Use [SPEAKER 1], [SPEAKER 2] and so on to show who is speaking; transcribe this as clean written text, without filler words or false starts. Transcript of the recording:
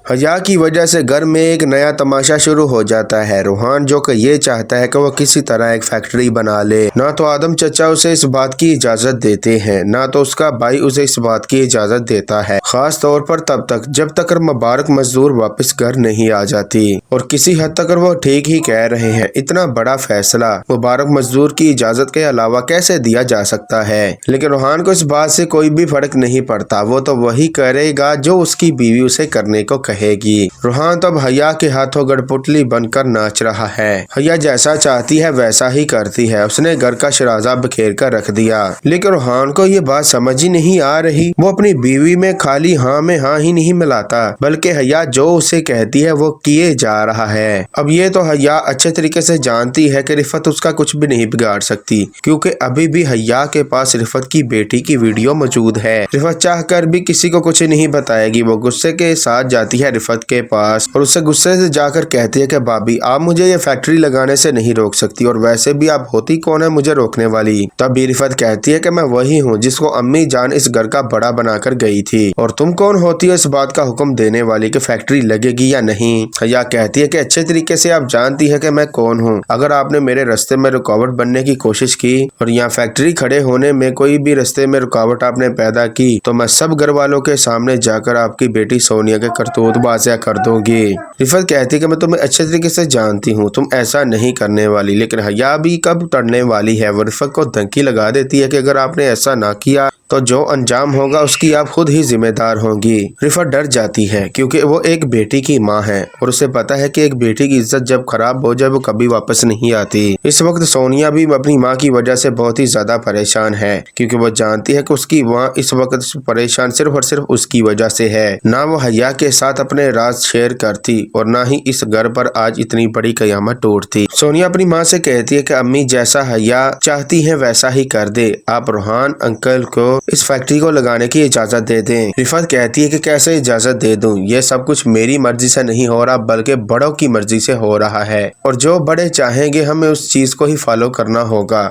[SPEAKER 1] हया की वजह से घर में एक नया तमाशा शुरू हो जाता है। रूहान जो कि ये चाहता है कि वो किसी तरह एक फैक्ट्री बना ले, ना तो आदम चचा उसे इस बात की इजाजत देते हैं, ना तो उसका भाई उसे इस बात की इजाजत देता है, खास तौर पर तब तक जब तक मुबारक मजदूर वापस घर नहीं आ जाती। और किसी हद तक वो ठीक ही कह रहे हैं, इतना बड़ा फैसला मुबारक मजदूर की इजाजत के अलावा कैसे दिया जा सकता है। लेकिन रूहान को इस बात से कोई भी फर्क नहीं पड़ता, वो तो वही करेगा जो उसकी बीवी उसे करने को कहेगी। रूहान तो अब हया के हाथों गठपुतली बनकर नाच रहा है। हया जैसा चाहती है वैसा ही करती है, उसने घर का शराजा बिखेर कर रख दिया। लेकिन रूहान को ये बात समझ ही नहीं आ रही, वो अपनी बीवी में खाली हाँ में हाँ ही नहीं मिलाता, बल्कि हया जो उसे कहती है वो किए जा रहा है। अब ये तो हया अच्छे तरीके से जानती है कि रिफत उसका कुछ भी नहीं बिगाड़ सकती, क्योंकि अभी भी हया के पास रिफत की बेटी की वीडियो मौजूद है। रिफत चाहकर भी किसी को कुछ नहीं बताएगी। वो गुस्से के साथ जाती है रिफत के पास और उससे गुस्से से जाकर कहती है कि भाभी आप मुझे ये फैक्ट्री लगाने से नहीं रोक सकती, और वैसे भी आप होती कौन है मुझे रोकने वाली। तब भी रिफत कहती है कि मैं वही हूँ जिसको अम्मी जान इस घर का बड़ा बनाकर गई थी, और तुम कौन होती है इस बात का हुक्म देने वाली कि फैक्ट्री लगेगी या नहीं। हया कहती है कि अच्छे तरीके से आप जानती है कि मैं कौन हूँ। अगर आपने मेरे रास्ते में रुकावट बनने की कोशिश की और यहाँ फैक्ट्री खड़े होने में कोई भी रास्ते में रुकावट आपने पैदा की, तो मैं सब घर वालों के सामने जाकर आपकी बेटी सोनिया के करतूत बाज़िया कर दूंगी। रिफत कहती है कि मैं तुम्हें अच्छे तरीके से जानती हूँ, तुम ऐसा नहीं करने वाली। लेकिन हया भी कब टरने वाली है। वो रिफत को धमकी लगा देती है कि अगर आपने ऐसा ना किया तो जो अंजाम होगा उसकी आप खुद ही जिम्मेदार होंगी। रिफत डर जाती है क्योंकि वो एक बेटी की माँ है और उसे पता है कि एक बेटी की इज्जत जब खराब हो जाए वो कभी वापस नहीं आती। इस वक्त सोनिया भी अपनी माँ की वजह से बहुत ही ज्यादा परेशान है, क्योंकि वो जानती है कि उसकी माँ इस वक्त परेशान सिर्फ और सिर्फ उसकी वजह से है। ना वो हया के साथ अपने राज शेयर करती और ना ही इस घर पर आज इतनी बड़ी कयामत टूटती। सोनिया अपनी माँ से कहती है कि अम्मी जैसा हया चाहती है वैसा ही कर दे, आप रूहान अंकल को इस फैक्ट्री को लगाने की इजाजत दे दें। रिफत कहती है कि कैसे इजाजत दे दूं, ये सब कुछ मेरी मर्जी से नहीं हो रहा बल्कि बड़ों की मर्जी से हो रहा है, और जो बड़े चाहेंगे हमें उस चीज को ही फॉलो करना होगा।